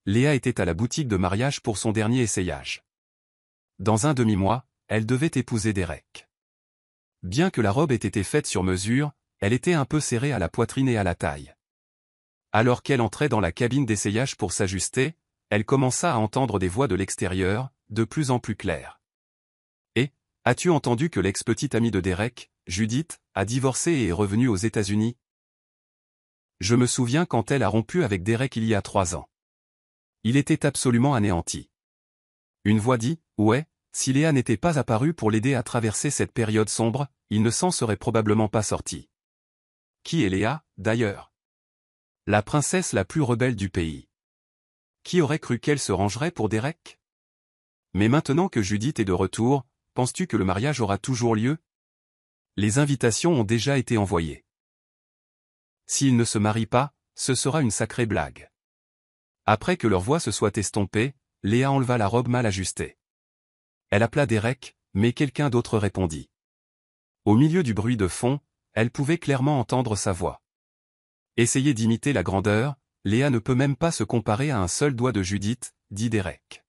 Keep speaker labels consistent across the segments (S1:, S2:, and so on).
S1: Léa était à la boutique de mariage pour son dernier essayage. Dans un demi-mois, elle devait épouser Derek. Bien que la robe ait été faite sur mesure, elle était un peu serrée à la poitrine et à la taille. Alors qu'elle entrait dans la cabine d'essayage pour s'ajuster, elle commença à entendre des voix de l'extérieur, de plus en plus claires. « Et, as-tu entendu que l'ex-petite amie de Derek, Judith, a divorcé et est revenue aux États-Unis ? Je me souviens quand elle a rompu avec Derek il y a 3 ans. Il était absolument anéanti. » Une voix dit, « Ouais, si Léa n'était pas apparue pour l'aider à traverser cette période sombre, il ne s'en serait probablement pas sorti. » Qui est Léa, d'ailleurs? La princesse la plus rebelle du pays. Qui aurait cru qu'elle se rangerait pour Derek? Mais maintenant que Judith est de retour, penses-tu que le mariage aura toujours lieu? Les invitations ont déjà été envoyées. S'ils ne se marient pas, ce sera une sacrée blague. Après que leur voix se soit estompée, Léa enleva la robe mal ajustée. Elle appela Derek, mais quelqu'un d'autre répondit. Au milieu du bruit de fond, elle pouvait clairement entendre sa voix. Essayez d'imiter la grandeur, Léa ne peut même pas se comparer à un seul doigt de Judith, dit Derek.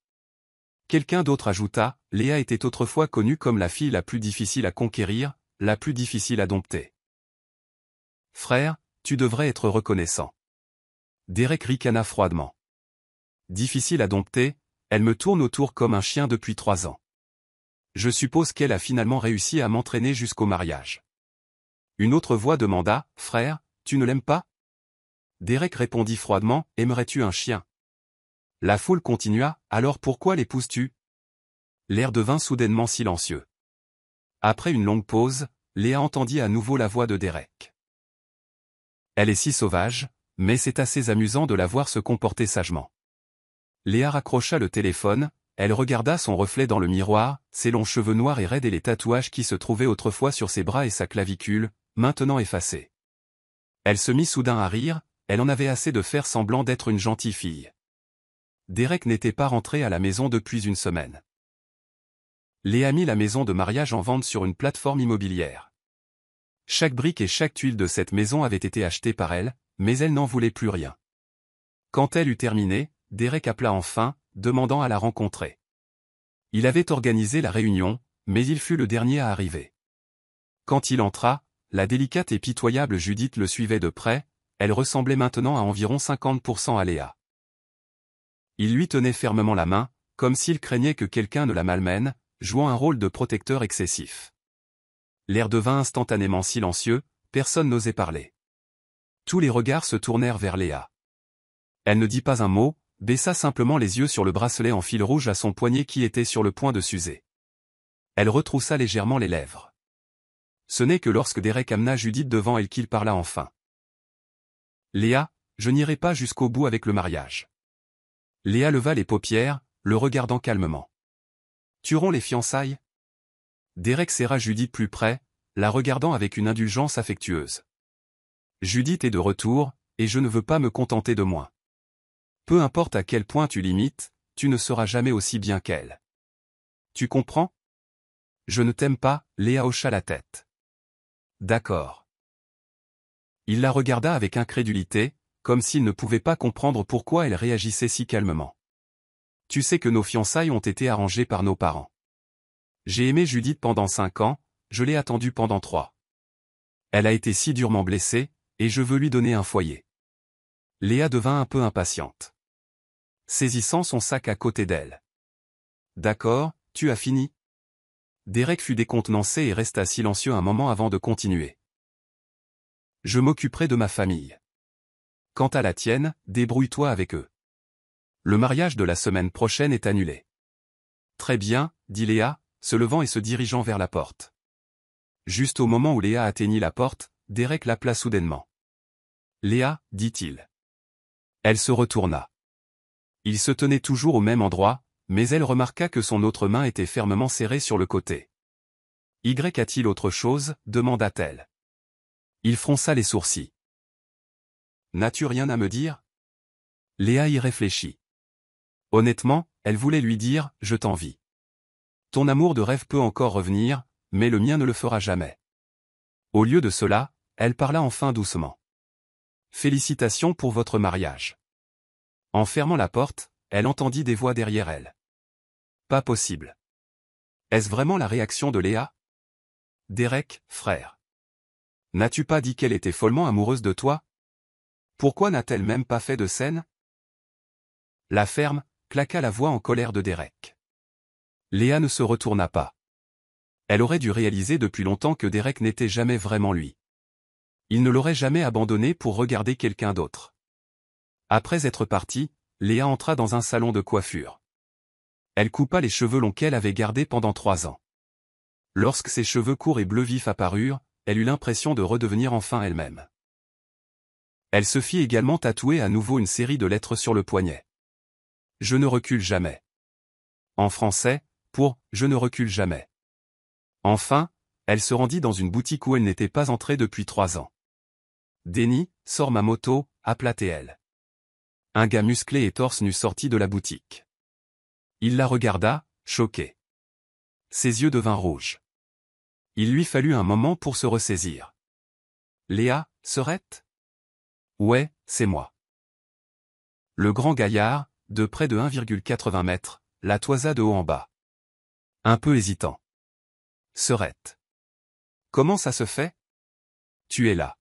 S1: Quelqu'un d'autre ajouta, Léa était autrefois connue comme la fille la plus difficile à conquérir, la plus difficile à dompter. Frère, tu devrais être reconnaissant. Derek ricana froidement. Difficile à dompter, elle me tourne autour comme un chien depuis 3 ans. Je suppose qu'elle a finalement réussi à m'entraîner jusqu'au mariage. Une autre voix demanda, frère, tu ne l'aimes pas? Derek répondit froidement, aimerais-tu un chien? La foule continua, alors pourquoi l'épouses-tu? L'air devint soudainement silencieux. Après une longue pause, Léa entendit à nouveau la voix de Derek. Elle est si sauvage, mais c'est assez amusant de la voir se comporter sagement. Léa raccrocha le téléphone, elle regarda son reflet dans le miroir, ses longs cheveux noirs et raides et les tatouages qui se trouvaient autrefois sur ses bras et sa clavicule, maintenant effacés. Elle se mit soudain à rire, elle en avait assez de faire semblant d'être une gentille fille. Derek n'était pas rentré à la maison depuis une semaine. Léa mit la maison de mariage en vente sur une plateforme immobilière. Chaque brique et chaque tuile de cette maison avait été achetée par elle, mais elle n'en voulait plus rien. Quand elle eut terminé, Derek appela enfin, demandant à la rencontrer. Il avait organisé la réunion, mais il fut le dernier à arriver. Quand il entra, la délicate et pitoyable Judith le suivait de près, elle ressemblait maintenant à environ 50% à Léa. Il lui tenait fermement la main, comme s'il craignait que quelqu'un ne la malmène, jouant un rôle de protecteur excessif. L'air devint instantanément silencieux, personne n'osait parler. Tous les regards se tournèrent vers Léa. Elle ne dit pas un mot, baissa simplement les yeux sur le bracelet en fil rouge à son poignet qui était sur le point de s'user. Elle retroussa légèrement les lèvres. Ce n'est que lorsque Derek amena Judith devant elle qu'il parla enfin. Léa, je n'irai pas jusqu'au bout avec le mariage. Léa leva les paupières, le regardant calmement. Tueront les fiançailles? Derek serra Judith plus près, la regardant avec une indulgence affectueuse. Judith est de retour, et je ne veux pas me contenter de moins. Peu importe à quel point tu l'imites, tu ne seras jamais aussi bien qu'elle. Tu comprends? Je ne t'aime pas, Léa hocha la tête. D'accord. Il la regarda avec incrédulité, comme s'il ne pouvait pas comprendre pourquoi elle réagissait si calmement. Tu sais que nos fiançailles ont été arrangées par nos parents. J'ai aimé Judith pendant 5 ans, je l'ai attendue pendant 3. Elle a été si durement blessée, et je veux lui donner un foyer. Léa devint un peu impatiente. Saisissant son sac à côté d'elle. D'accord, tu as fini? Derek fut décontenancé et resta silencieux un moment avant de continuer. Je m'occuperai de ma famille. Quant à la tienne, débrouille-toi avec eux. Le mariage de la semaine prochaine est annulé. Très bien, dit Léa, se levant et se dirigeant vers la porte. Juste au moment où Léa atteignit la porte, Derek l'appela soudainement. Léa, dit-il. Elle se retourna. Il se tenait toujours au même endroit, mais elle remarqua que son autre main était fermement serrée sur le côté. Y a-t-il autre chose, demanda-t-elle. Il fronça les sourcils. N'as-tu rien à me dire? Léa y réfléchit. Honnêtement, elle voulait lui dire, je t'envie. Ton amour de rêve peut encore revenir, mais le mien ne le fera jamais. Au lieu de cela, elle parla enfin doucement. Félicitations pour votre mariage. En fermant la porte, elle entendit des voix derrière elle. Pas possible. Est-ce vraiment la réaction de Léa? Derek, frère. N'as-tu pas dit qu'elle était follement amoureuse de toi? Pourquoi n'a-t-elle même pas fait de scène? La ferme, claqua la voix en colère de Derek. Léa ne se retourna pas. Elle aurait dû réaliser depuis longtemps que Derek n'était jamais vraiment lui. Il ne l'aurait jamais abandonné pour regarder quelqu'un d'autre. Après être partie, Léa entra dans un salon de coiffure. Elle coupa les cheveux longs qu'elle avait gardés pendant 3 ans. Lorsque ses cheveux courts et bleu vif apparurent, elle eut l'impression de redevenir enfin elle-même. Elle se fit également tatouer à nouveau une série de lettres sur le poignet. Je ne recule jamais. En français, pour « Je ne recule jamais ». Enfin, elle se rendit dans une boutique où elle n'était pas entrée depuis 3 ans. Denny, sors ma moto, appela TL. Un gars musclé et torse nu sortit de la boutique. Il la regarda, choqué. Ses yeux devinrent rouges. Il lui fallut un moment pour se ressaisir. Léa, Serette? Ouais, c'est moi. Le grand gaillard, de près de 1,80 mètres, la toisa de haut en bas. Un peu hésitant. Serette. Comment ça se fait? Tu es là.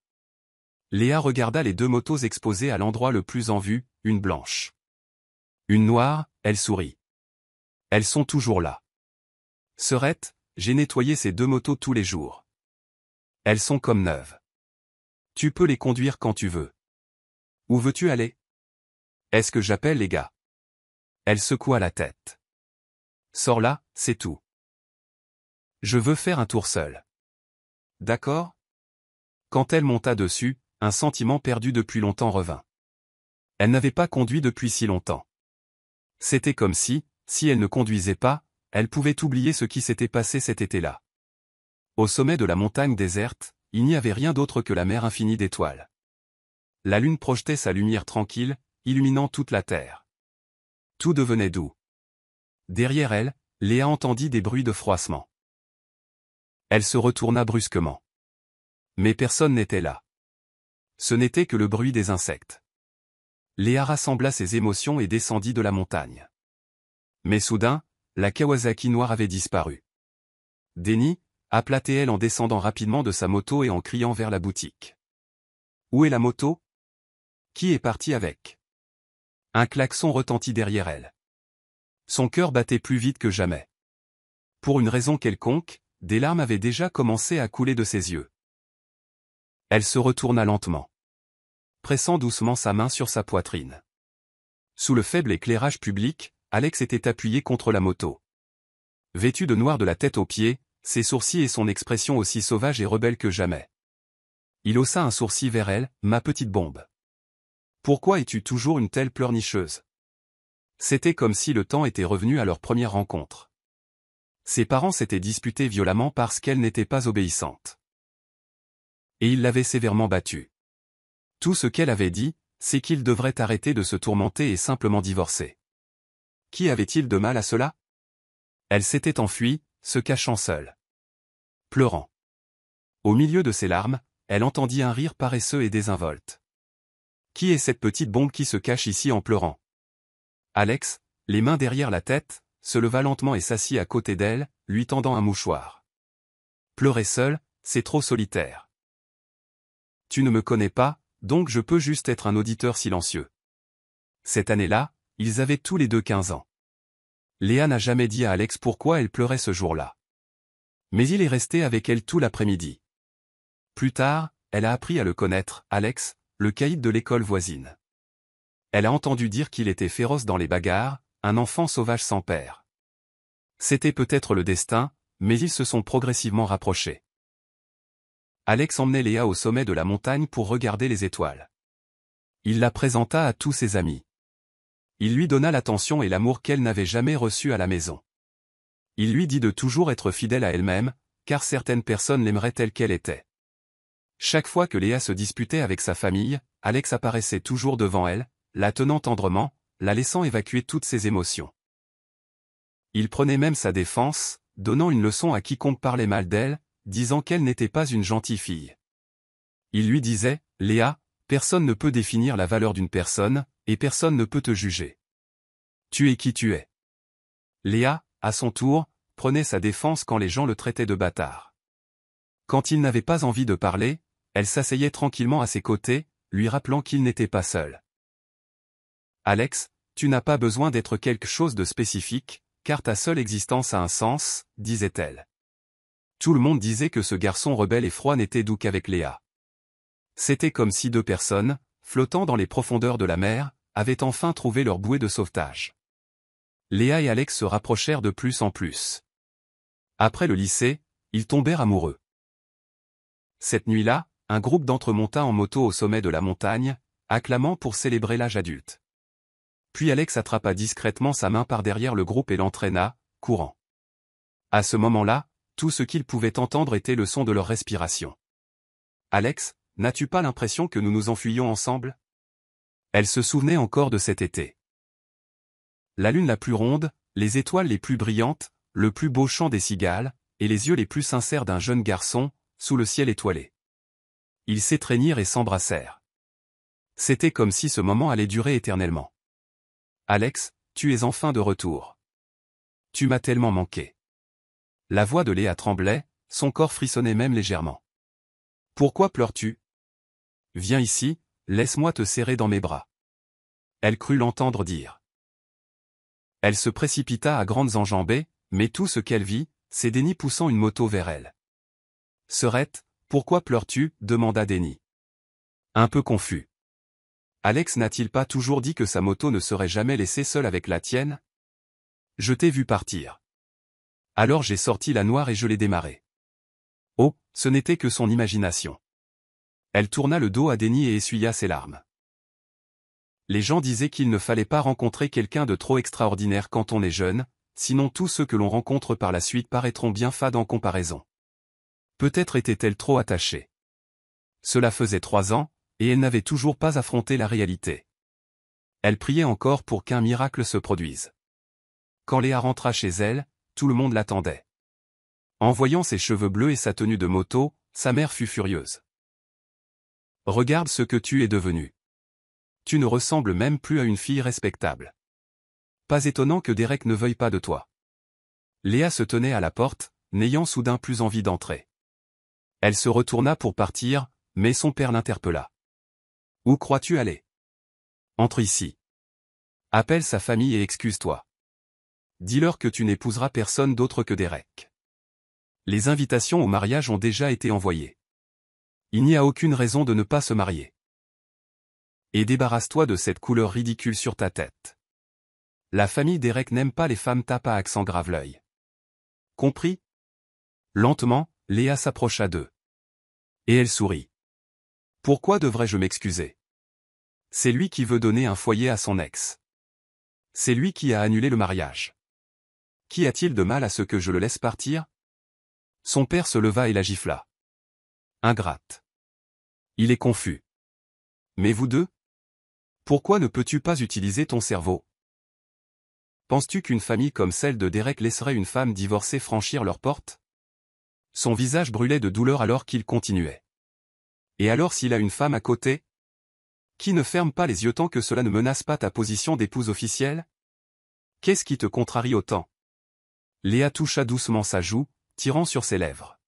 S1: Léa regarda les 2 motos exposées à l'endroit le plus en vue, une blanche. Une noire, elle sourit. Elles sont toujours là. Serette, j'ai nettoyé ces 2 motos tous les jours. Elles sont comme neuves. Tu peux les conduire quand tu veux. Où veux-tu aller? Est-ce que j'appelle les gars? Elle secoua la tête. Sors là, c'est tout. Je veux faire un tour seul. D'accord? Quand elle monta dessus, un sentiment perdu depuis longtemps revint. Elle n'avait pas conduit depuis si longtemps. C'était comme si elle ne conduisait pas, elle pouvait oublier ce qui s'était passé cet été-là. Au sommet de la montagne déserte, il n'y avait rien d'autre que la mer infinie d'étoiles. La lune projetait sa lumière tranquille, illuminant toute la terre. Tout devenait doux. Derrière elle, Léa entendit des bruits de froissement. Elle se retourna brusquement. Mais personne n'était là. Ce n'était que le bruit des insectes. Léa rassembla ses émotions et descendit de la montagne. Mais soudain, la Kawasaki noire avait disparu. Denny, appela TL en descendant rapidement de sa moto et en criant vers la boutique. Où est la moto? Qui est parti avec? Un klaxon retentit derrière elle. Son cœur battait plus vite que jamais. Pour une raison quelconque, des larmes avaient déjà commencé à couler de ses yeux. Elle se retourna lentement, pressant doucement sa main sur sa poitrine. Sous le faible éclairage public, Alex était appuyé contre la moto. Vêtu de noir de la tête aux pieds, ses sourcils et son expression aussi sauvage et rebelle que jamais. Il haussa un sourcil vers elle, ma petite bombe. Pourquoi es-tu toujours une telle pleurnicheuse? C'était comme si le temps était revenu à leur première rencontre. Ses parents s'étaient disputés violemment parce qu'elle n'était pas obéissante. Et il l'avait sévèrement battue. Tout ce qu'elle avait dit, c'est qu'il devrait arrêter de se tourmenter et simplement divorcer. Qui avait-il de mal à cela? Elle s'était enfuie, se cachant seule. Pleurant. Au milieu de ses larmes, elle entendit un rire paresseux et désinvolte. Qui est cette petite bombe qui se cache ici en pleurant? Alex, les mains derrière la tête, se leva lentement et s'assit à côté d'elle, lui tendant un mouchoir. Pleurer seul, c'est trop solitaire. Tu ne me connais pas, donc je peux juste être un auditeur silencieux. Cette année-là, ils avaient tous les deux 15 ans. Léa n'a jamais dit à Alex pourquoi elle pleurait ce jour-là. Mais il est resté avec elle tout l'après-midi. Plus tard, elle a appris à le connaître, Alex, le caïd de l'école voisine. Elle a entendu dire qu'il était féroce dans les bagarres, un enfant sauvage sans père. C'était peut-être le destin, mais ils se sont progressivement rapprochés. Alex emmenait Léa au sommet de la montagne pour regarder les étoiles. Il la présenta à tous ses amis. Il lui donna l'attention et l'amour qu'elle n'avait jamais reçu à la maison. Il lui dit de toujours être fidèle à elle-même, car certaines personnes l'aimeraient telle qu'elle était. Chaque fois que Léa se disputait avec sa famille, Alex apparaissait toujours devant elle, la tenant tendrement, la laissant évacuer toutes ses émotions. Il prenait même sa défense, donnant une leçon à quiconque parlait mal d'elle, disant qu'elle n'était pas une gentille fille. Il lui disait, Léa, personne ne peut définir la valeur d'une personne, et personne ne peut te juger. Tu es qui tu es. Léa, à son tour, prenait sa défense quand les gens le traitaient de bâtard. Quand il n'avait pas envie de parler, elle s'asseyait tranquillement à ses côtés, lui rappelant qu'il n'était pas seul. Alex, tu n'as pas besoin d'être quelque chose de spécifique, car ta seule existence a un sens, disait-elle. Tout le monde disait que ce garçon rebelle et froid n'était doux qu'avec Léa. C'était comme si deux personnes, flottant dans les profondeurs de la mer, avaient enfin trouvé leur bouée de sauvetage. Léa et Alex se rapprochèrent de plus en plus. Après le lycée, ils tombèrent amoureux. Cette nuit-là, un groupe d'entre monta en moto au sommet de la montagne, acclamant pour célébrer l'âge adulte. Puis Alex attrapa discrètement sa main par derrière le groupe et l'entraîna, courant. À ce moment-là, tout ce qu'ils pouvaient entendre était le son de leur respiration. « Alex, n'as-tu pas l'impression que nous nous enfuyions ensemble ?» Elle se souvenait encore de cet été. La lune la plus ronde, les étoiles les plus brillantes, le plus beau chant des cigales, et les yeux les plus sincères d'un jeune garçon, sous le ciel étoilé. Ils s'étreignirent et s'embrassèrent. C'était comme si ce moment allait durer éternellement. « Alex, tu es enfin de retour. Tu m'as tellement manqué. » La voix de Léa tremblait, son corps frissonnait même légèrement. « Pourquoi pleures-tu ? Viens ici, laisse-moi te serrer dans mes bras. » Elle crut l'entendre dire. Elle se précipita à grandes enjambées, mais tout ce qu'elle vit, c'est Denny poussant une moto vers elle. « Serette, pourquoi pleures-tu ? Demanda Denny. Un peu confus. Alex n'a-t-il pas toujours dit que sa moto ne serait jamais laissée seule avec la tienne ? Je t'ai vu partir. Alors j'ai sorti la noire et je l'ai démarrée. Oh, ce n'était que son imagination. Elle tourna le dos à Denny et essuya ses larmes. Les gens disaient qu'il ne fallait pas rencontrer quelqu'un de trop extraordinaire quand on est jeune, sinon tous ceux que l'on rencontre par la suite paraîtront bien fades en comparaison. Peut-être était-elle trop attachée. Cela faisait 3 ans, et elle n'avait toujours pas affronté la réalité. Elle priait encore pour qu'un miracle se produise. Quand Léa rentra chez elle, tout le monde l'attendait. En voyant ses cheveux bleus et sa tenue de moto, sa mère fut furieuse. « Regarde ce que tu es devenue. Tu ne ressembles même plus à une fille respectable. Pas étonnant que Derek ne veuille pas de toi. » Léa se tenait à la porte, n'ayant soudain plus envie d'entrer. Elle se retourna pour partir, mais son père l'interpella. « Où crois-tu aller ? Entre ici. Appelle sa famille et excuse-toi. Dis-leur que tu n'épouseras personne d'autre que Derek. Les invitations au mariage ont déjà été envoyées. Il n'y a aucune raison de ne pas se marier. Et débarrasse-toi de cette couleur ridicule sur ta tête. La famille Derek n'aime pas les femmes tapent à accent grave l'œil. Compris ? » Lentement, Léa s'approcha d'eux. Et elle sourit. « Pourquoi devrais-je m'excuser ? C'est lui qui veut donner un foyer à son ex. C'est lui qui a annulé le mariage. Qu'y a-t-il de mal à ce que je le laisse partir ? » Son père se leva et la gifla. Ingrate. Il est confus. Mais vous deux ? Pourquoi ne peux-tu pas utiliser ton cerveau ? Penses-tu qu'une famille comme celle de Derek laisserait une femme divorcée franchir leur porte ? Son visage brûlait de douleur alors qu'il continuait. Et alors s'il a une femme à côté ? Qui ne ferme pas les yeux tant que cela ne menace pas ta position d'épouse officielle ? Qu'est-ce qui te contrarie autant ? Léa toucha doucement sa joue, tirant sur ses lèvres.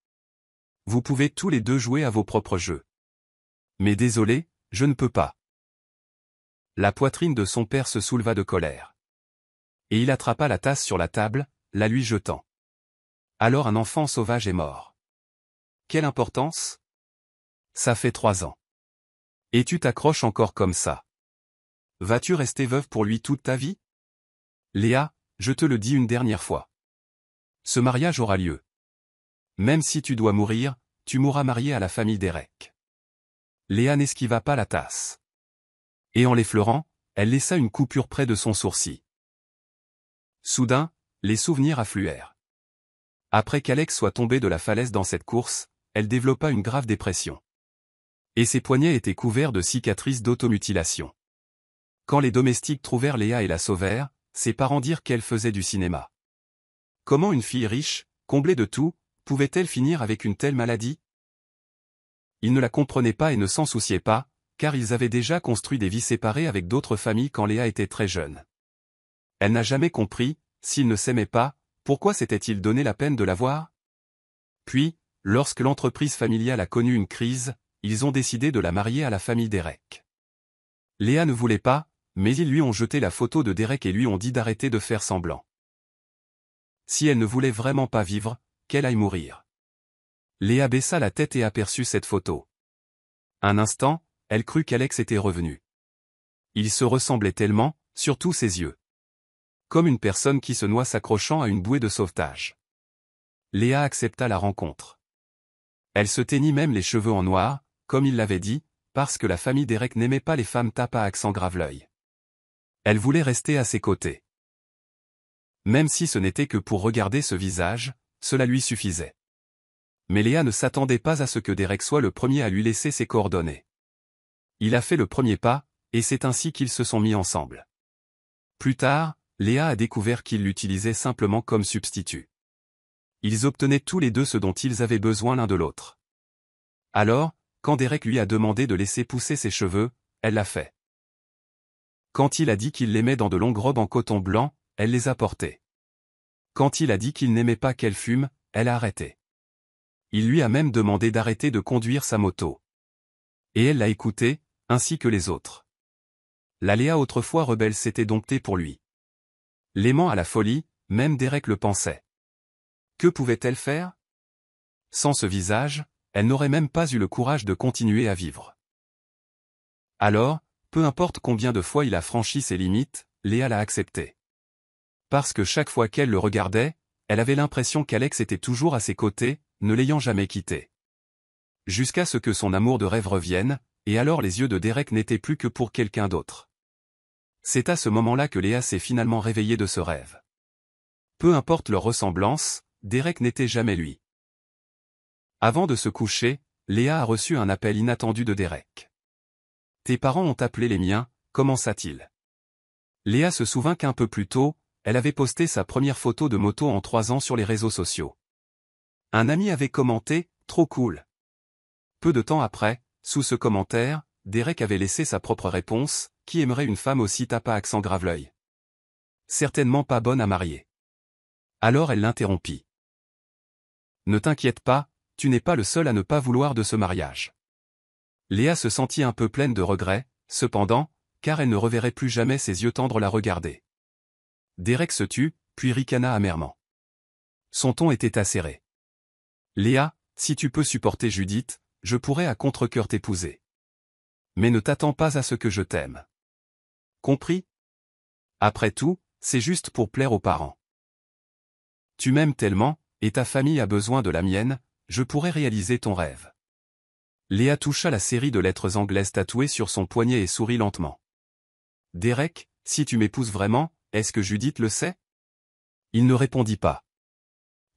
S1: Vous pouvez tous les deux jouer à vos propres jeux. Mais désolé, je ne peux pas. La poitrine de son père se souleva de colère. Et il attrapa la tasse sur la table, la lui jetant. Alors un enfant sauvage est mort. Quelle importance ? Ça fait 3 ans. Et tu t'accroches encore comme ça. Vas-tu rester veuve pour lui toute ta vie ? Léa, je te le dis une dernière fois. Ce mariage aura lieu. Même si tu dois mourir, tu mourras mariée à la famille Derek. Léa n'esquiva pas la tasse. Et en l'effleurant, elle laissa une coupure près de son sourcil. Soudain, les souvenirs affluèrent. Après qu'Alex soit tombé de la falaise dans cette course, elle développa une grave dépression. Et ses poignets étaient couverts de cicatrices d'automutilation. Quand les domestiques trouvèrent Léa et la sauvèrent, ses parents dirent qu'elle faisait du cinéma. Comment une fille riche, comblée de tout, pouvait-elle finir avec une telle maladie ? Ils ne la comprenaient pas et ne s'en souciaient pas, car ils avaient déjà construit des vies séparées avec d'autres familles quand Léa était très jeune. Elle n'a jamais compris, s'ils ne s'aimaient pas, pourquoi s'était-il donné la peine de la voir? Puis, lorsque l'entreprise familiale a connu une crise, ils ont décidé de la marier à la famille Derek. Léa ne voulait pas, mais ils lui ont jeté la photo de Derek et lui ont dit d'arrêter de faire semblant. Si elle ne voulait vraiment pas vivre, qu'elle aille mourir. Léa baissa la tête et aperçut cette photo. Un instant, elle crut qu'Alex était revenu. Il se ressemblait tellement, surtout ses yeux. Comme une personne qui se noie s'accrochant à une bouée de sauvetage. Léa accepta la rencontre. Elle se teignit même les cheveux en noir, comme il l'avait dit, parce que la famille Derek n'aimait pas les femmes tapes à accent grave-l'œil. Elle voulait rester à ses côtés. Même si ce n'était que pour regarder ce visage, cela lui suffisait. Mais Léa ne s'attendait pas à ce que Derek soit le premier à lui laisser ses coordonnées. Il a fait le premier pas, et c'est ainsi qu'ils se sont mis ensemble. Plus tard, Léa a découvert qu'il l'utilisait simplement comme substitut. Ils obtenaient tous les deux ce dont ils avaient besoin l'un de l'autre. Alors, quand Derek lui a demandé de laisser pousser ses cheveux, elle l'a fait. Quand il a dit qu'il l'aimait dans de longues robes en coton blanc, elle les a portées. Quand il a dit qu'il n'aimait pas qu'elle fume, elle a arrêté. Il lui a même demandé d'arrêter de conduire sa moto. Et elle l'a écouté, ainsi que les autres. La Léa autrefois rebelle s'était domptée pour lui. L'aimant à la folie, même Derek le pensait. Que pouvait-elle faire? Sans ce visage, elle n'aurait même pas eu le courage de continuer à vivre. Alors, peu importe combien de fois il a franchi ses limites, Léa l'a accepté. Parce que chaque fois qu'elle le regardait, elle avait l'impression qu'Alex était toujours à ses côtés, ne l'ayant jamais quitté. Jusqu'à ce que son amour de rêve revienne, et alors les yeux de Derek n'étaient plus que pour quelqu'un d'autre. C'est à ce moment-là que Léa s'est finalement réveillée de ce rêve. Peu importe leur ressemblance, Derek n'était jamais lui. Avant de se coucher, Léa a reçu un appel inattendu de Derek. « Tes parents ont appelé les miens, commença-t-il. Léa se souvint qu'un peu plus tôt, elle avait posté sa première photo de moto en 3 ans sur les réseaux sociaux. Un ami avait commenté « Trop cool ». Peu de temps après, sous ce commentaire, Derek avait laissé sa propre réponse « Qui aimerait une femme aussi tape à accent grave-l'œil ? Certainement pas bonne à marier. » Alors elle l'interrompit. « Ne t'inquiète pas, tu n'es pas le seul à ne pas vouloir de ce mariage. » Léa se sentit un peu pleine de regrets, cependant, car elle ne reverrait plus jamais ses yeux tendres la regarder. Derek se tut, puis ricana amèrement. Son ton était acéré. « Léa, si tu peux supporter Judith, je pourrais à contre-cœur t'épouser. Mais ne t'attends pas à ce que je t'aime. Compris? Après tout, c'est juste pour plaire aux parents. Tu m'aimes tellement, et ta famille a besoin de la mienne, je pourrais réaliser ton rêve. » Léa toucha la série de lettres anglaises tatouées sur son poignet et sourit lentement. « Derek, si tu m'épouses vraiment, est-ce que Judith le sait? » Il ne répondit pas.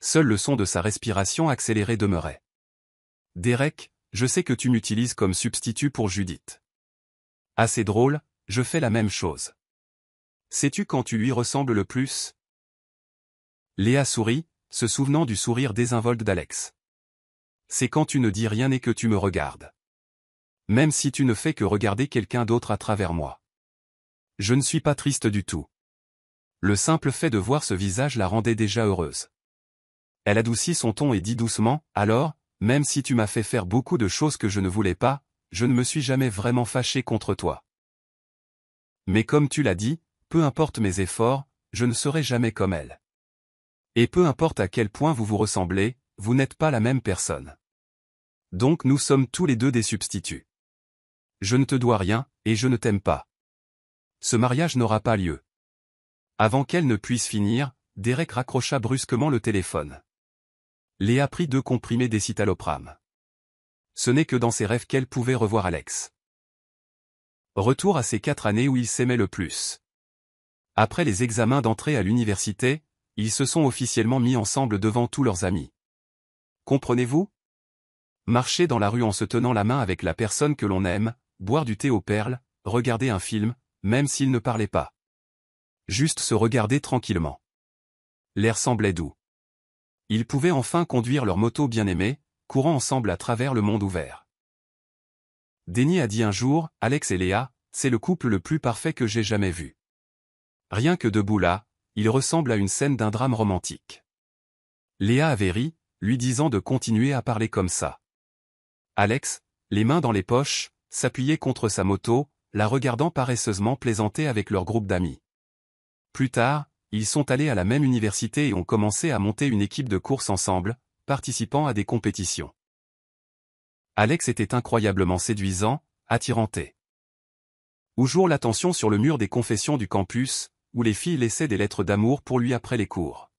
S1: Seul le son de sa respiration accélérée demeurait. « Derek, je sais que tu m'utilises comme substitut pour Judith. Assez drôle, je fais la même chose. Sais-tu quand tu lui ressembles le plus? » Léa sourit, se souvenant du sourire désinvolte d'Alex. « C'est quand tu ne dis rien et que tu me regardes. Même si tu ne fais que regarder quelqu'un d'autre à travers moi. Je ne suis pas triste du tout. » Le simple fait de voir ce visage la rendait déjà heureuse. Elle adoucit son ton et dit doucement, « Alors, même si tu m'as fait faire beaucoup de choses que je ne voulais pas, je ne me suis jamais vraiment fâché contre toi. Mais comme tu l'as dit, peu importe mes efforts, je ne serai jamais comme elle. Et peu importe à quel point vous vous ressemblez, vous n'êtes pas la même personne. Donc nous sommes tous les deux des substituts. Je ne te dois rien, et je ne t'aime pas. Ce mariage n'aura pas lieu. » Avant qu'elle ne puisse finir, Derek raccrocha brusquement le téléphone. Léa prit 2 comprimés d'escitalopram. Ce n'est que dans ses rêves qu'elle pouvait revoir Alex. Retour à ces 4 années où ils s'aimaient le plus. Après les examens d'entrée à l'université, ils se sont officiellement mis ensemble devant tous leurs amis. Comprenez-vous? Marcher dans la rue en se tenant la main avec la personne que l'on aime, boire du thé aux perles, regarder un film, même s'ils ne parlaient pas. Juste se regarder tranquillement. L'air semblait doux. Ils pouvaient enfin conduire leur moto bien-aimée, courant ensemble à travers le monde ouvert. Denny a dit un jour, Alex et Léa, c'est le couple le plus parfait que j'ai jamais vu. Rien que debout là, il ressemble à une scène d'un drame romantique. Léa avait ri, lui disant de continuer à parler comme ça. Alex, les mains dans les poches, s'appuyait contre sa moto, la regardant paresseusement plaisanter avec leur groupe d'amis. Plus tard, ils sont allés à la même université et ont commencé à monter une équipe de course ensemble, participant à des compétitions. Alex était incroyablement séduisant, attiranté. Au jour l'attention sur le mur des confessions du campus, où les filles laissaient des lettres d'amour pour lui après les cours.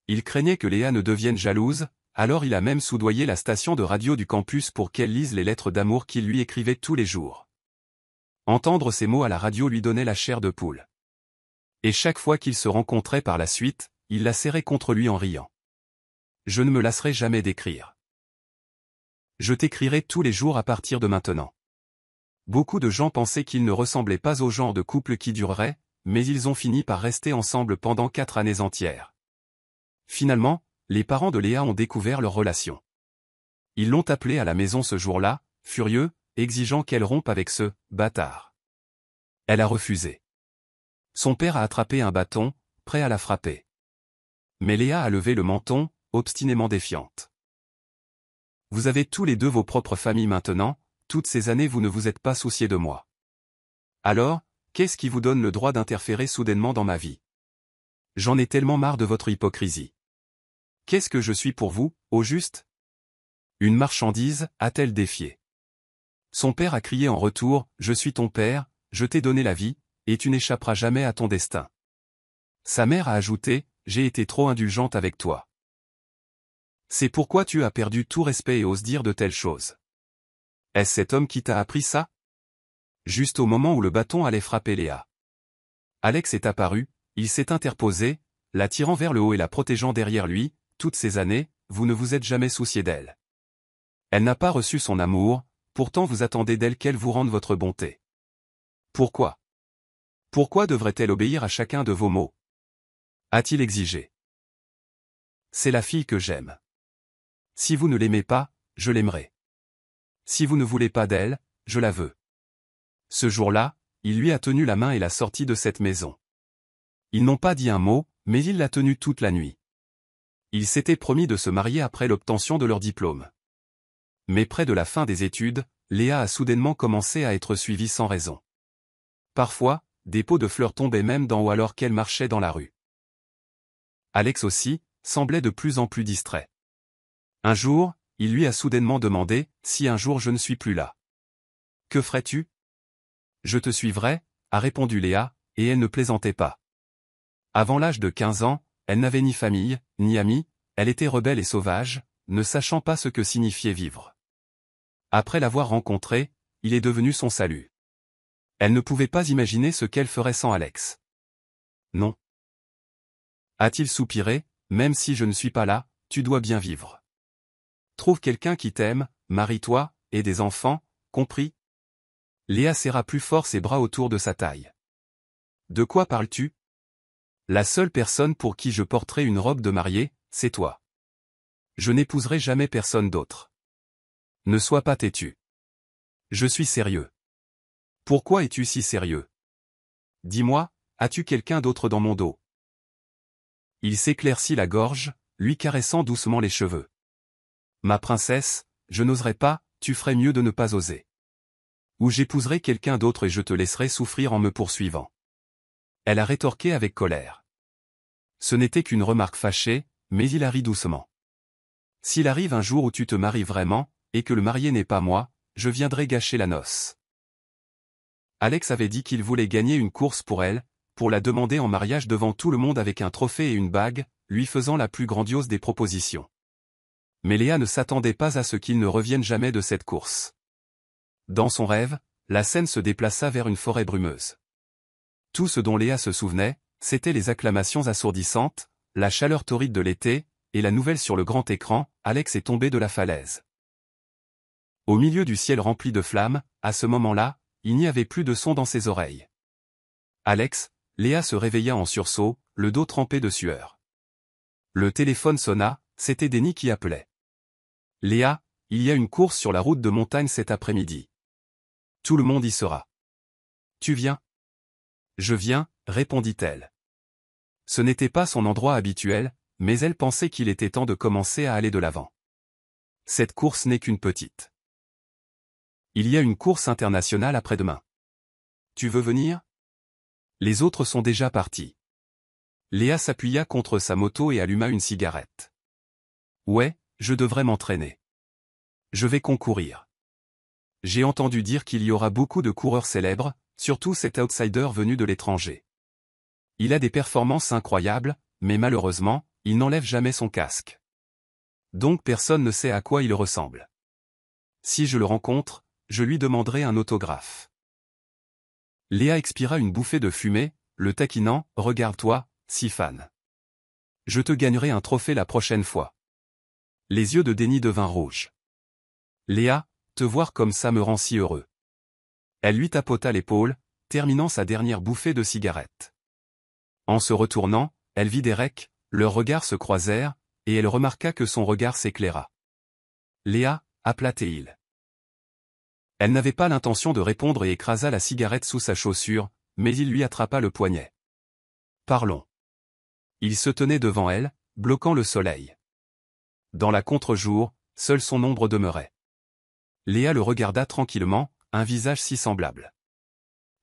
S1: Il craignait que Léa ne devienne jalouse, alors il a même soudoyé la station de radio du campus pour qu'elle lise les lettres d'amour qu'il lui écrivait tous les jours. Entendre ces mots à la radio lui donnait la chair de poule. Et chaque fois qu'ils se rencontraient par la suite, il la serrait contre lui en riant. « Je ne me lasserai jamais d'écrire. Je t'écrirai tous les jours à partir de maintenant. » Beaucoup de gens pensaient qu'ils ne ressemblaient pas au genre de couple qui durerait, mais ils ont fini par rester ensemble pendant 4 années entières. Finalement, les parents de Léa ont découvert leur relation. Ils l'ont appelée à la maison ce jour-là, furieux, exigeant qu'elle rompe avec ce « bâtard ». Elle a refusé. Son père a attrapé un bâton, prêt à la frapper. Mais Léa a levé le menton, obstinément défiante. « Vous avez tous les deux vos propres familles maintenant, toutes ces années vous ne vous êtes pas soucié de moi. Alors, qu'est-ce qui vous donne le droit d'interférer soudainement dans ma vie? J'en ai tellement marre de votre hypocrisie. Qu'est-ce que je suis pour vous, au juste? Une marchandise, a-t-elle défié. Son père a crié en retour, je suis ton père, je t'ai donné la vie, et tu n'échapperas jamais à ton destin. Sa mère a ajouté, j'ai été trop indulgente avec toi. C'est pourquoi tu as perdu tout respect et oses dire de telles choses. Est-ce cet homme qui t'a appris ça? Juste au moment où le bâton allait frapper Léa. Alex est apparu, il s'est interposé, la tirant vers le haut et la protégeant derrière lui, toutes ces années, vous ne vous êtes jamais soucié d'elle. Elle n'a pas reçu son amour, pourtant vous attendez d'elle qu'elle vous rende votre bonté. Pourquoi? Pourquoi devrait-elle obéir à chacun de vos mots? A-t-il exigé. C'est la fille que j'aime. Si vous ne l'aimez pas, je l'aimerai. Si vous ne voulez pas d'elle, je la veux. Ce jour-là, il lui a tenu la main et l'a sortie de cette maison. Ils n'ont pas dit un mot, mais il l'a tenue toute la nuit. Ils s'étaient promis de se marier après l'obtention de leur diplôme. Mais près de la fin des études, Léa a soudainement commencé à être suivie sans raison. Parfois, des pots de fleurs tombaient même d'en haut alors qu'elle marchait dans la rue. Alex aussi, semblait de plus en plus distrait. Un jour, il lui a soudainement demandé, si un jour je ne suis plus là. Que ferais-tu? Je te suivrai, a répondu Léa, et elle ne plaisantait pas. Avant l'âge de 15 ans, elle n'avait ni famille, ni amis, elle était rebelle et sauvage, ne sachant pas ce que signifiait vivre. Après l'avoir rencontré, il est devenu son salut. Elle ne pouvait pas imaginer ce qu'elle ferait sans Alex. Non. A-t-il soupiré, même si je ne suis pas là, tu dois bien vivre. Trouve quelqu'un qui t'aime, marie-toi, et des enfants, compris? Léa serra plus fort ses bras autour de sa taille. De quoi parles-tu? La seule personne pour qui je porterai une robe de mariée, c'est toi. Je n'épouserai jamais personne d'autre. Ne sois pas têtu. Je suis sérieux. Pourquoi es-tu si sérieux? Dis-moi, as-tu quelqu'un d'autre dans mon dos? Il s'éclaircit la gorge, lui caressant doucement les cheveux. Ma princesse, je n'oserais pas, tu ferais mieux de ne pas oser. Ou j'épouserai quelqu'un d'autre et je te laisserai souffrir en me poursuivant. Elle a rétorqué avec colère. Ce n'était qu'une remarque fâchée, mais il a ri doucement. S'il arrive un jour où tu te maries vraiment, et que le marié n'est pas moi, je viendrai gâcher la noce. Alex avait dit qu'il voulait gagner une course pour elle, pour la demander en mariage devant tout le monde avec un trophée et une bague, lui faisant la plus grandiose des propositions. Mais Léa ne s'attendait pas à ce qu'il ne revienne jamais de cette course. Dans son rêve, la scène se déplaça vers une forêt brumeuse. Tout ce dont Léa se souvenait, c'étaient les acclamations assourdissantes, la chaleur torride de l'été, et la nouvelle sur le grand écran, Alex est tombé de la falaise. Au milieu du ciel rempli de flammes, à ce moment-là, il n'y avait plus de son dans ses oreilles. Alex, Léa se réveilla en sursaut, le dos trempé de sueur. Le téléphone sonna, c'était Denny qui appelait. Léa, il y a une course sur la route de montagne cet après-midi. Tout le monde y sera. Tu viens? Je viens, répondit-elle. Ce n'était pas son endroit habituel, mais elle pensait qu'il était temps de commencer à aller de l'avant. Cette course n'est qu'une petite. Il y a une course internationale après-demain. Tu veux venir? Les autres sont déjà partis. Léa s'appuya contre sa moto et alluma une cigarette. Ouais, je devrais m'entraîner. Je vais concourir. J'ai entendu dire qu'il y aura beaucoup de coureurs célèbres, surtout cet outsider venu de l'étranger. Il a des performances incroyables, mais malheureusement, il n'enlève jamais son casque. Donc personne ne sait à quoi il ressemble. Si je le rencontre, je lui demanderai un autographe. Léa expira une bouffée de fumée, le taquinant, regarde-toi, si fan. Je te gagnerai un trophée la prochaine fois. Les yeux de Denis devinrent rouges. Léa, te voir comme ça me rend si heureux. Elle lui tapota l'épaule, terminant sa dernière bouffée de cigarette. En se retournant, elle vit Derek, leurs regards se croisèrent, et elle remarqua que son regard s'éclaira. Léa, appela-t-il. Elle n'avait pas l'intention de répondre et écrasa la cigarette sous sa chaussure, mais il lui attrapa le poignet. Parlons. Il se tenait devant elle, bloquant le soleil. Dans la contre-jour, seul son ombre demeurait. Léa le regarda tranquillement, un visage si semblable.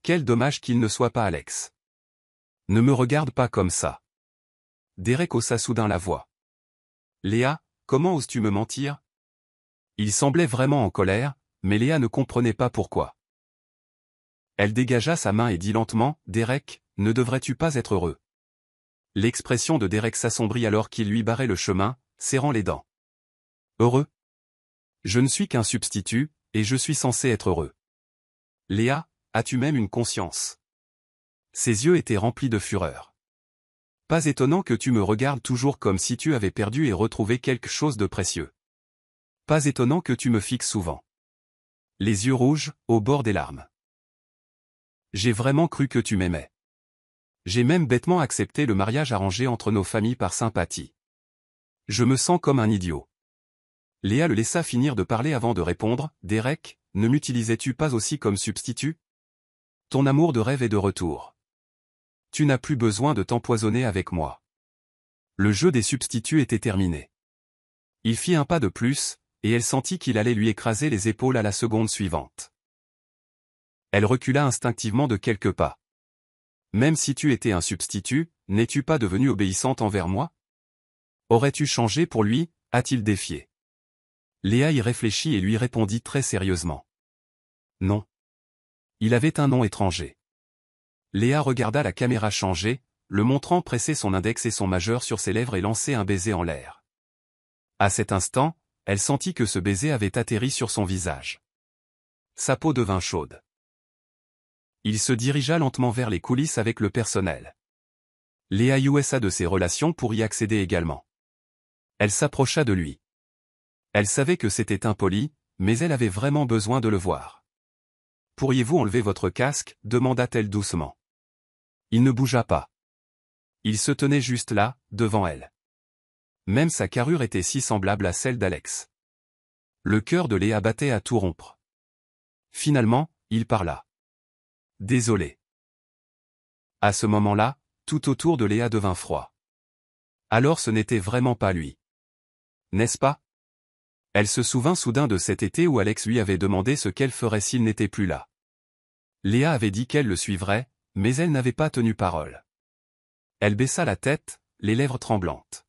S1: Quel dommage qu'il ne soit pas Alex. Ne me regarde pas comme ça. Derek haussa soudain la voix. Léa, comment oses-tu me mentir? Il semblait vraiment en colère, mais Léa ne comprenait pas pourquoi. Elle dégagea sa main et dit lentement, Derek, ne devrais-tu pas être heureux? L'expression de Derek s'assombrit alors qu'il lui barrait le chemin, serrant les dents. Heureux? Je ne suis qu'un substitut, et je suis censé être heureux. Léa, as-tu même une conscience? Ses yeux étaient remplis de fureur. Pas étonnant que tu me regardes toujours comme si tu avais perdu et retrouvé quelque chose de précieux. Pas étonnant que tu me fixes souvent. Les yeux rouges, au bord des larmes. J'ai vraiment cru que tu m'aimais. J'ai même bêtement accepté le mariage arrangé entre nos familles par sympathie. Je me sens comme un idiot. Léa le laissa finir de parler avant de répondre, Derek, ne m'utilisais-tu pas aussi comme substitut? Ton amour de rêve est de retour. Tu n'as plus besoin de t'empoisonner avec moi. Le jeu des substituts était terminé. Il fit un pas de plus, et elle sentit qu'il allait lui écraser les épaules à la seconde suivante. Elle recula instinctivement de quelques pas. Même si tu étais un substitut, n'es-tu pas devenue obéissante envers moi? Aurais-tu changé pour lui, a-t-il défié. Léa y réfléchit et lui répondit très sérieusement. Non. Il avait un nom étranger. Léa regarda la caméra changer, le montrant presser son index et son majeur sur ses lèvres et lancer un baiser en l'air. À cet instant, elle sentit que ce baiser avait atterri sur son visage. Sa peau devint chaude. Il se dirigea lentement vers les coulisses avec le personnel. Léa USA de ses relations pour y accéder également. Elle s'approcha de lui. Elle savait que c'était impoli, mais elle avait vraiment besoin de le voir. « Pourriez-vous enlever votre casque » demanda-t-elle doucement. Il ne bougea pas. Il se tenait juste là, devant elle. Même sa carrure était si semblable à celle d'Alex. Le cœur de Léa battait à tout rompre. Finalement, il parla. « Désolé. » À ce moment-là, tout autour de Léa devint froid. Alors ce n'était vraiment pas lui. N'est-ce pas? Elle se souvint soudain de cet été où Alex lui avait demandé ce qu'elle ferait s'il n'était plus là. Léa avait dit qu'elle le suivrait, mais elle n'avait pas tenu parole. Elle baissa la tête, les lèvres tremblantes.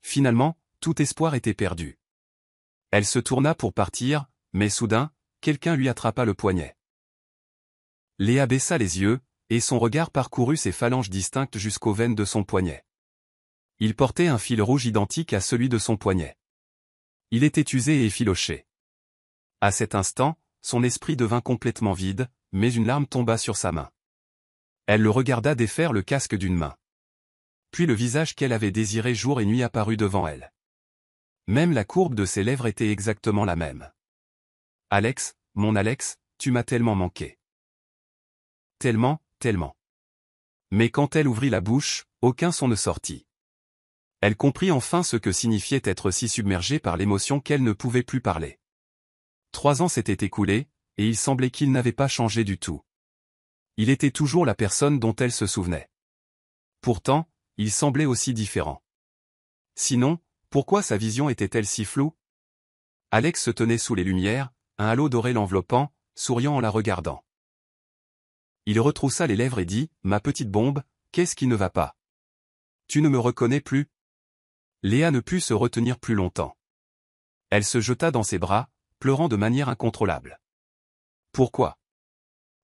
S1: Finalement, tout espoir était perdu. Elle se tourna pour partir, mais soudain, quelqu'un lui attrapa le poignet. Léa baissa les yeux, et son regard parcourut ses phalanges distinctes jusqu'aux veines de son poignet. Il portait un fil rouge identique à celui de son poignet. Il était usé et effiloché. À cet instant, son esprit devint complètement vide, mais une larme tomba sur sa main. Elle le regarda défaire le casque d'une main. Puis le visage qu'elle avait désiré jour et nuit apparut devant elle. Même la courbe de ses lèvres était exactement la même. « Alex, mon Alex, tu m'as tellement manqué. » Tellement, tellement. Mais quand elle ouvrit la bouche, aucun son ne sortit. Elle comprit enfin ce que signifiait être si submergée par l'émotion qu'elle ne pouvait plus parler. 3 ans s'étaient écoulés, et il semblait qu'il n'avait pas changé du tout. Il était toujours la personne dont elle se souvenait. Pourtant, il semblait aussi différent. Sinon, pourquoi sa vision était-elle si floue? Alex se tenait sous les lumières, un halo doré l'enveloppant, souriant en la regardant. Il retroussa les lèvres et dit, « Ma petite bombe, qu'est-ce qui ne va pas? Tu ne me reconnais plus ?» Léa ne put se retenir plus longtemps. Elle se jeta dans ses bras, pleurant de manière incontrôlable. « Pourquoi?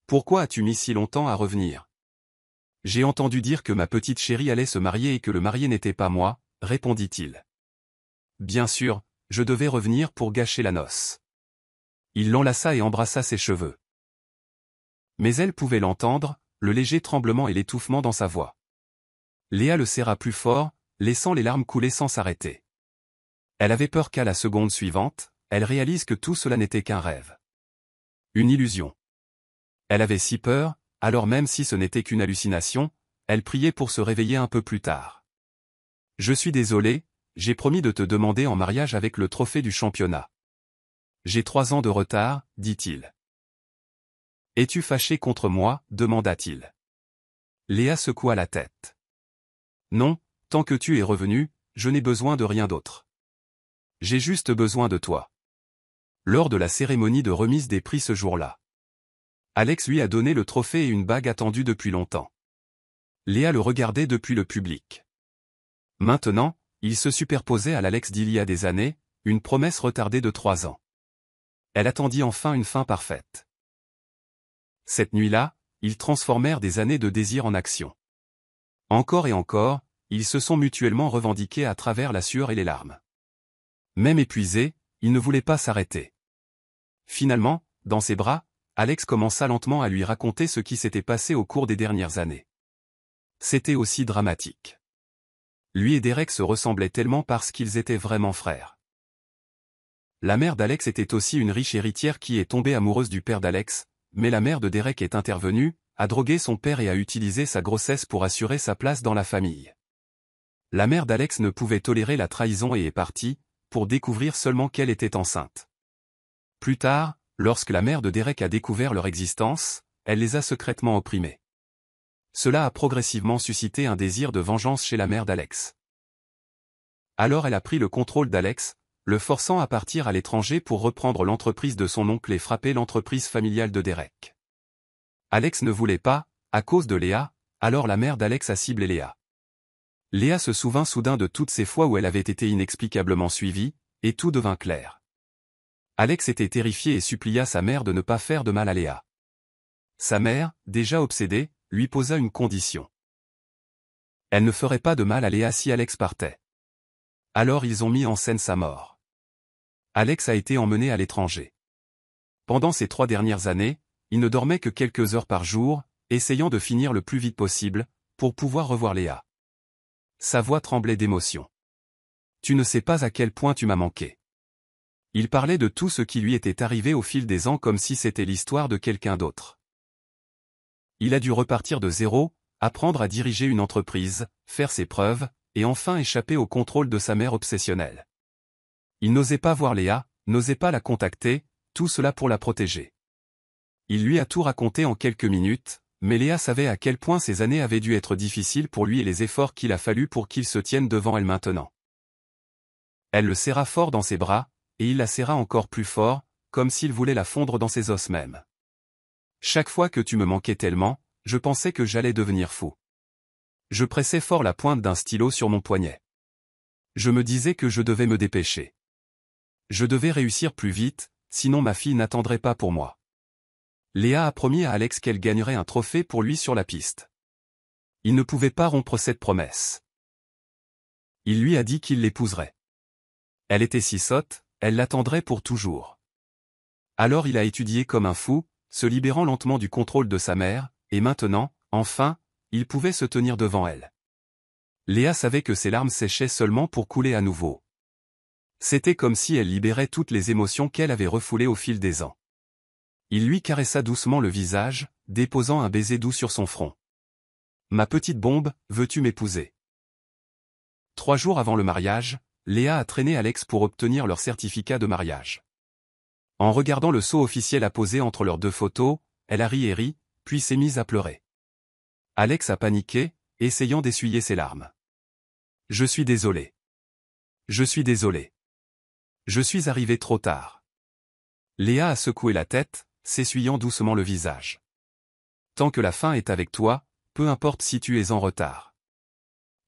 S1: Pourquoi as-tu mis si longtemps à revenir? » « J'ai entendu dire que ma petite chérie allait se marier et que le marié n'était pas moi, » répondit-il. « Bien sûr, je devais revenir pour gâcher la noce. » Il l'enlaça et embrassa ses cheveux. Mais elle pouvait l'entendre, le léger tremblement et l'étouffement dans sa voix. Léa le serra plus fort, laissant les larmes couler sans s'arrêter. Elle avait peur qu'à la seconde suivante, elle réalise que tout cela n'était qu'un rêve. Une illusion. Elle avait si peur, alors même si ce n'était qu'une hallucination, elle priait pour se réveiller un peu plus tard. « Je suis désolé, j'ai promis de te demander en mariage avec le trophée du championnat. J'ai 3 ans de retard, dit-il. « Es-tu fâché contre moi ?» demanda-t-il. Léa secoua la tête. « Non, tant que tu es revenu, je n'ai besoin de rien d'autre. J'ai juste besoin de toi. » Lors de la cérémonie de remise des prix ce jour-là, Alex lui a donné le trophée et une bague attendue depuis longtemps. Léa le regardait depuis le public. Maintenant, il se superposait à l'Alex d'il y a des années, une promesse retardée de 3 ans. Elle attendit enfin une fin parfaite. Cette nuit-là, ils transformèrent des années de désir en action. Encore et encore, ils se sont mutuellement revendiqués à travers la sueur et les larmes. Même épuisés, ils ne voulaient pas s'arrêter. Finalement, dans ses bras, Alex commença lentement à lui raconter ce qui s'était passé au cours des dernières années. C'était aussi dramatique. Lui et Derek se ressemblaient tellement parce qu'ils étaient vraiment frères. La mère d'Alex était aussi une riche héritière qui est tombée amoureuse du père d'Alex, mais la mère de Derek est intervenue, a drogué son père et a utilisé sa grossesse pour assurer sa place dans la famille. La mère d'Alex ne pouvait tolérer la trahison et est partie, pour découvrir seulement qu'elle était enceinte. Plus tard, lorsque la mère de Derek a découvert leur existence, elle les a secrètement opprimés. Cela a progressivement suscité un désir de vengeance chez la mère d'Alex. Alors elle a pris le contrôle d'Alex, le forçant à partir à l'étranger pour reprendre l'entreprise de son oncle et frapper l'entreprise familiale de Derek. Alex ne voulait pas, à cause de Léa, alors la mère d'Alex a ciblé Léa. Léa se souvint soudain de toutes ces fois où elle avait été inexplicablement suivie, et tout devint clair. Alex était terrifié et supplia sa mère de ne pas faire de mal à Léa. Sa mère, déjà obsédée, lui posa une condition. Elle ne ferait pas de mal à Léa si Alex partait. Alors ils ont mis en scène sa mort. Alex a été emmené à l'étranger. Pendant ces 3 dernières années, il ne dormait que quelques heures par jour, essayant de finir le plus vite possible, pour pouvoir revoir Léa. Sa voix tremblait d'émotion. « Tu ne sais pas à quel point tu m'as manqué. » Il parlait de tout ce qui lui était arrivé au fil des ans comme si c'était l'histoire de quelqu'un d'autre. Il a dû repartir de zéro, apprendre à diriger une entreprise, faire ses preuves, et enfin échapper au contrôle de sa mère obsessionnelle. Il n'osait pas voir Léa, n'osait pas la contacter, tout cela pour la protéger. Il lui a tout raconté en quelques minutes, mais Léa savait à quel point ces années avaient dû être difficiles pour lui et les efforts qu'il a fallu pour qu'il se tienne devant elle maintenant. Elle le serra fort dans ses bras, et il la serra encore plus fort, comme s'il voulait la fondre dans ses os même. Chaque fois que tu me manquais tellement, je pensais que j'allais devenir fou. Je pressais fort la pointe d'un stylo sur mon poignet. Je me disais que je devais me dépêcher. Je devais réussir plus vite, sinon ma fille n'attendrait pas pour moi. Léa a promis à Alex qu'elle gagnerait un trophée pour lui sur la piste. Il ne pouvait pas rompre cette promesse. Il lui a dit qu'il l'épouserait. Elle était si sotte, elle l'attendrait pour toujours. Alors il a étudié comme un fou, se libérant lentement du contrôle de sa mère, et maintenant, enfin, il pouvait se tenir devant elle. Léa savait que ses larmes séchaient seulement pour couler à nouveau. C'était comme si elle libérait toutes les émotions qu'elle avait refoulées au fil des ans. Il lui caressa doucement le visage, déposant un baiser doux sur son front. « Ma petite bombe, veux-tu m'épouser ?» 3 jours avant le mariage, Léa a traîné Alex pour obtenir leur certificat de mariage. En regardant le seau officiel apposé entre leurs deux photos, elle a ri et ri, puis s'est mise à pleurer. Alex a paniqué, essayant d'essuyer ses larmes. « Je suis désolé. Je suis désolé. Je suis arrivé trop tard. » Léa a secoué la tête, s'essuyant doucement le visage. « Tant que la fin est avec toi, peu importe si tu es en retard. »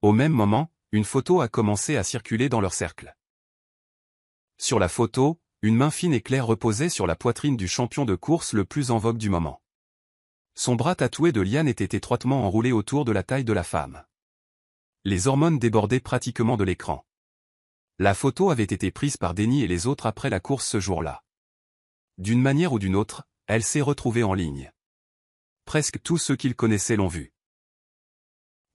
S1: Au même moment, une photo a commencé à circuler dans leur cercle. Sur la photo, une main fine et claire reposait sur la poitrine du champion de course le plus en vogue du moment. Son bras tatoué de lianes était étroitement enroulé autour de la taille de la femme. Les hormones débordaient pratiquement de l'écran. La photo avait été prise par Denny et les autres après la course ce jour-là. D'une manière ou d'une autre, elle s'est retrouvée en ligne. Presque tous ceux qu'ils connaissaient l'ont vue.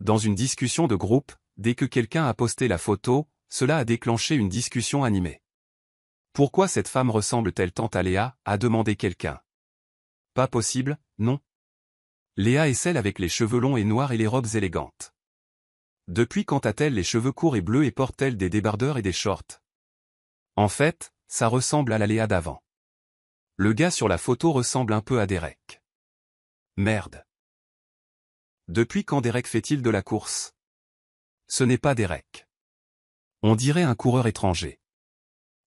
S1: Dans une discussion de groupe, dès que quelqu'un a posté la photo, cela a déclenché une discussion animée. Pourquoi cette femme ressemble-t-elle tant à Léa, a demandé quelqu'un. Pas possible, non. Léa est celle avec les cheveux longs et noirs et les robes élégantes. Depuis quand a-t-elle les cheveux courts et bleus et porte-t-elle des débardeurs et des shorts? En fait, ça ressemble à la Léa d'avant. Le gars sur la photo ressemble un peu à Derek. Merde. Depuis quand Derek fait-il de la course? Ce n'est pas Derek. On dirait un coureur étranger.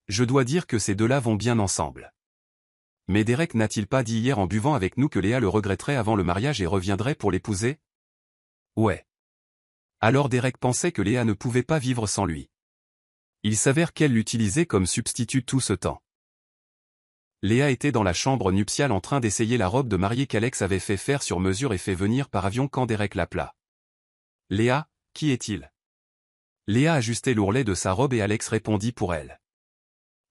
S1: Je dois dire que ces deux-là vont bien ensemble. Mais Derek n'a-t-il pas dit hier en buvant avec nous que Léa le regretterait avant le mariage et reviendrait pour l'épouser? Ouais. Alors Derek pensait que Léa ne pouvait pas vivre sans lui. Il s'avère qu'elle l'utilisait comme substitut tout ce temps. Léa était dans la chambre nuptiale en train d'essayer la robe de mariée qu'Alex avait fait faire sur mesure et fait venir par avion quand Derek l'appela. Léa, qui est-il? Léa ajustait l'ourlet de sa robe et Alex répondit pour elle.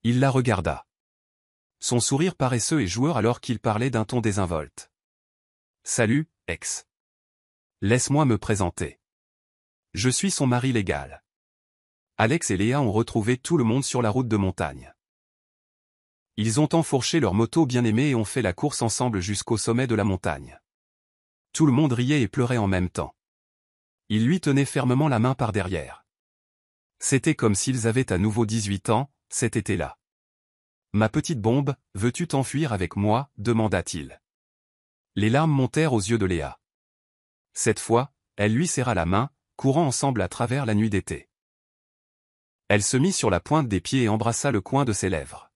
S1: Il la regarda. Son sourire paresseux et joueur alors qu'il parlait d'un ton désinvolte. Salut, ex. Laisse-moi me présenter. Je suis son mari légal. Alex et Léa ont retrouvé tout le monde sur la route de montagne. Ils ont enfourché leur moto bien-aimée et ont fait la course ensemble jusqu'au sommet de la montagne. Tout le monde riait et pleurait en même temps. Ils lui tenaient fermement la main par derrière. C'était comme s'ils avaient à nouveau 18 ans, cet été-là. « Ma petite bombe, veux-tu t'enfuir avec moi ?» demanda-t-il. Les larmes montèrent aux yeux de Léa. Cette fois, elle lui serra la main, courant ensemble à travers la nuit d'été. Elle se mit sur la pointe des pieds et embrassa le coin de ses lèvres.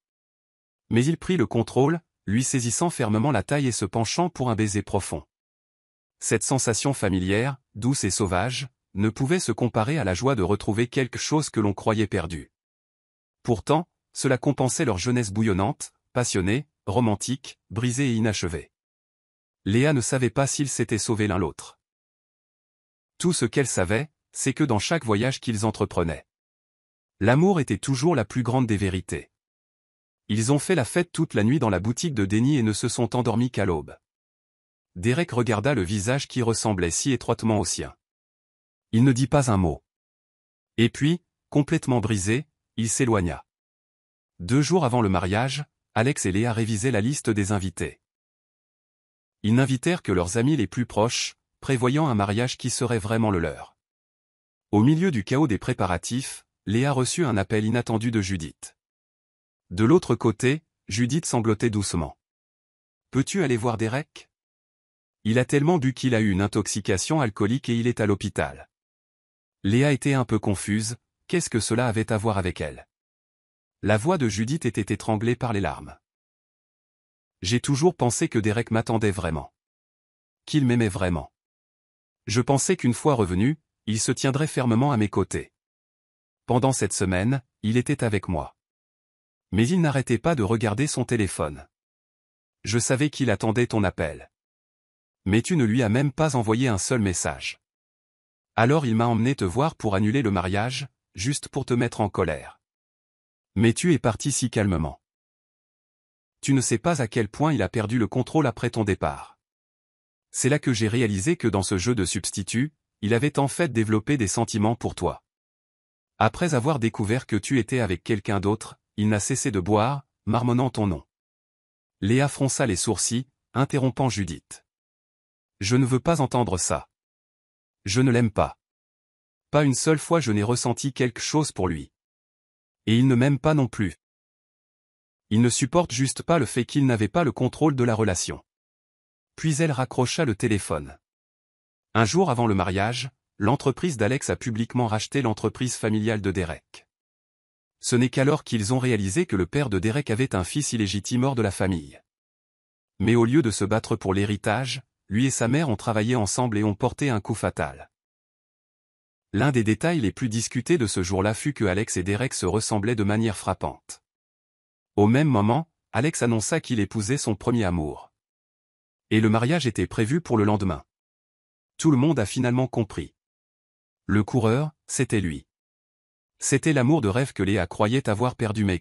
S1: Mais il prit le contrôle, lui saisissant fermement la taille et se penchant pour un baiser profond. Cette sensation familière, douce et sauvage, ne pouvait se comparer à la joie de retrouver quelque chose que l'on croyait perdu. Pourtant, cela compensait leur jeunesse bouillonnante, passionnée, romantique, brisée et inachevée. Léa ne savait pas s'ils s'étaient sauvés l'un l'autre. Tout ce qu'elle savait, c'est que dans chaque voyage qu'ils entreprenaient, l'amour était toujours la plus grande des vérités. Ils ont fait la fête toute la nuit dans la boutique de Denny et ne se sont endormis qu'à l'aube. Derek regarda le visage qui ressemblait si étroitement au sien. Il ne dit pas un mot. Et puis, complètement brisé, il s'éloigna. 2 jours avant le mariage, Alex et Léa révisaient la liste des invités. Ils n'invitèrent que leurs amis les plus proches, prévoyant un mariage qui serait vraiment le leur. Au milieu du chaos des préparatifs, Léa reçut un appel inattendu de Judith. De l'autre côté, Judith sanglotait doucement. « Peux-tu aller voir Derek? Il a tellement bu qu'il a eu une intoxication alcoolique et il est à l'hôpital. » Léa était un peu confuse, qu'est-ce que cela avait à voir avec elle? La voix de Judith était étranglée par les larmes. « J'ai toujours pensé que Derek m'attendait vraiment. Qu'il m'aimait vraiment. Je pensais qu'une fois revenu, il se tiendrait fermement à mes côtés. Pendant cette semaine, il était avec moi. Mais il n'arrêtait pas de regarder son téléphone. Je savais qu'il attendait ton appel. Mais tu ne lui as même pas envoyé un seul message. Alors il m'a emmené te voir pour annuler le mariage, juste pour te mettre en colère. Mais tu es parti si calmement. Tu ne sais pas à quel point il a perdu le contrôle après ton départ. C'est là que j'ai réalisé que dans ce jeu de substitut, il avait en fait développé des sentiments pour toi. Après avoir découvert que tu étais avec quelqu'un d'autre, il n'a cessé de boire, marmonnant ton nom. » Léa fronça les sourcils, interrompant Judith. « Je ne veux pas entendre ça. Je ne l'aime pas. Pas une seule fois je n'ai ressenti quelque chose pour lui. Et il ne m'aime pas non plus. Il ne supporte juste pas le fait qu'il n'avait pas le contrôle de la relation. Puis elle raccrocha le téléphone. Un jour avant le mariage, l'entreprise d'Alex a publiquement racheté l'entreprise familiale de Derek. Ce n'est qu'alors qu'ils ont réalisé que le père de Derek avait un fils illégitime hors de la famille. Mais au lieu de se battre pour l'héritage, lui et sa mère ont travaillé ensemble et ont porté un coup fatal. L'un des détails les plus discutés de ce jour-là fut que Alex et Derek se ressemblaient de manière frappante. Au même moment, Alex annonça qu'il épousait son premier amour. Et le mariage était prévu pour le lendemain. Tout le monde a finalement compris. Le coureur, c'était lui. C'était l'amour de rêve que Léa croyait avoir perdu mais